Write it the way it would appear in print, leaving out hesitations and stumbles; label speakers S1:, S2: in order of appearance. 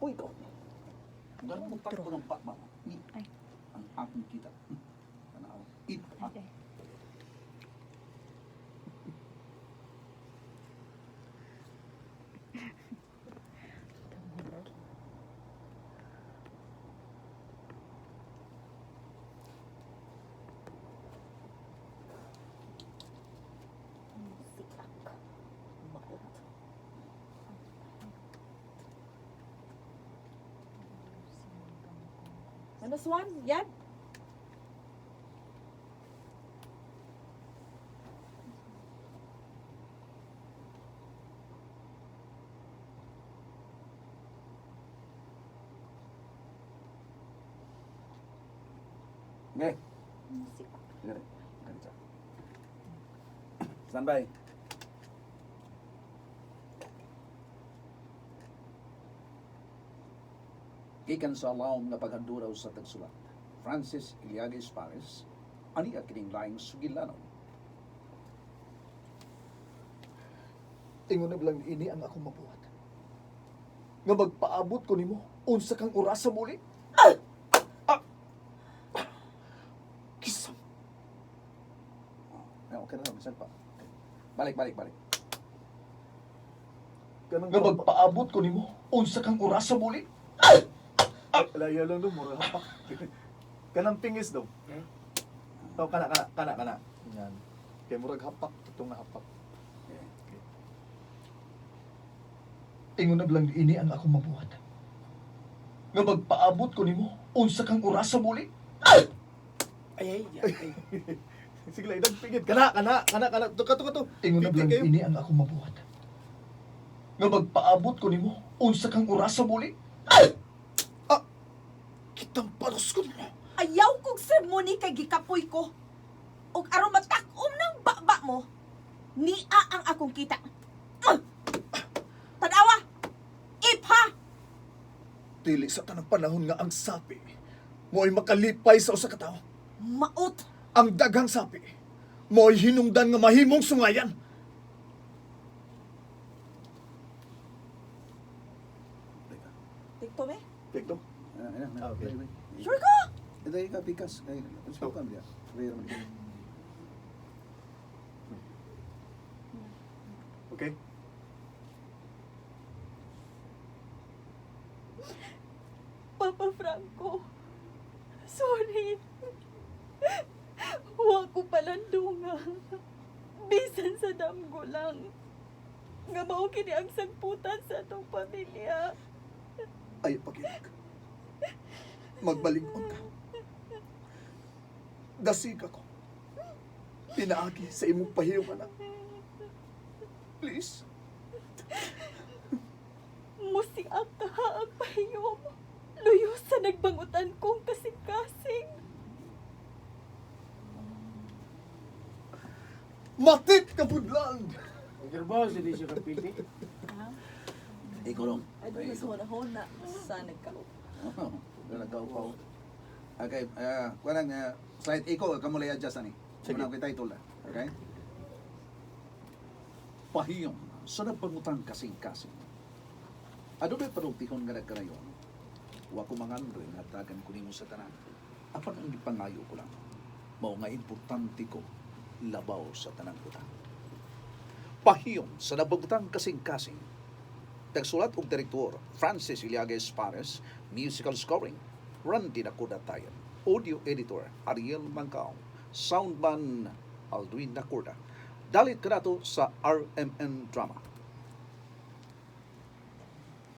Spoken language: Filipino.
S1: gikapoy ko. Ganun mo ko ng pakma.
S2: Ay.
S1: Ang aking kita. Tanaw. Ipa.
S2: Ay.
S3: Ano, Swan? Yan?
S1: Okay. Sige. Ganito. Standby. Gikan sa alawm nga paghanduraw sa tagsulat. Francis Iliagues Pares, ani kining laing sugilanon.
S4: Ingon na bilang ini ang akong mabuhat. Nga magpaabot ko nimo unsa kang oras sa muli. Kisam.
S1: Okay na, minsan pa. Balik.
S4: Nga magpaabot ko nimo unsa kang oras sa muli. Layo lang do, mura hapak. Kanang pingis do. Oh, kana. Yan. Kay murag hapak, itong nahapak. Ingon na bilang ini ang akong mabuhat. Nga magpaabot ko nimo unsa kang oras sa muli.
S5: Ay.
S4: Sige lang, pingit. Kana. Tuka. Ingon na bilang ini ang akong mabuhat. Nga magpaabot ko nimo unsa kang oras sa muli. Kitang paros ko nimo.
S3: Ayaw kong sermoni kay gikapoy ko. Og aron matakom ng baba mo, nia ang akong kita. Tanawa! Ipha!
S4: Dili sa tanang panahon nga ang sapi mo'y makalipay sa usa ka tawo.
S3: Maot!
S4: Ang daghang sapi mo'y hinungdan nga mahimong sungayan.
S3: Tikto me?
S4: Tikto. Okay.
S3: Sure ka?
S1: Ito yung kapikas. Ay, usapan dia. Rare man din.
S4: Okay.
S2: Papa Franco, sorry. Huwag ko palandunga. Bisan sa damgo lang. Nga mao kini ang sagputan sa atong pamilya.
S4: Ay, pakinig. Magbalingon ka. Dasig ako. Pinaagi sa imong pahiuman. Please.
S2: Musiak ka ha ang pahiyom. Luyo sa nagbangutan kong kasing-kasing.
S4: Matit ka pudlan!
S5: Boss, hindi siya kapili.
S1: Ikaw lang.
S3: Ay, doon na sa hona-hona sa nagkao.
S1: Nagkaupaw. Okay, kuanang slide ikaw kamo lay adjust ani.
S4: Sige.
S1: Sige. Kita title. Okay? Pahiyong sa nagpangutang kasing-kasing. Ado ba panultihon nga nagkarayon? Wa ko mangandoy nga tagan ko nimo sa tanan. Apan ang gipangayo ko lang. Mao nga importante ko labaw sa tanang utang. Pahiyong sa nabagutang kasing-kasing. Tagsulat ug direktor Francis Iliagues Pares, musical scoring Randy Nakudatayan, audio editor Ariel Mancao, soundman Aldwin Nakurda. Dalit kanato sa RMN Drama.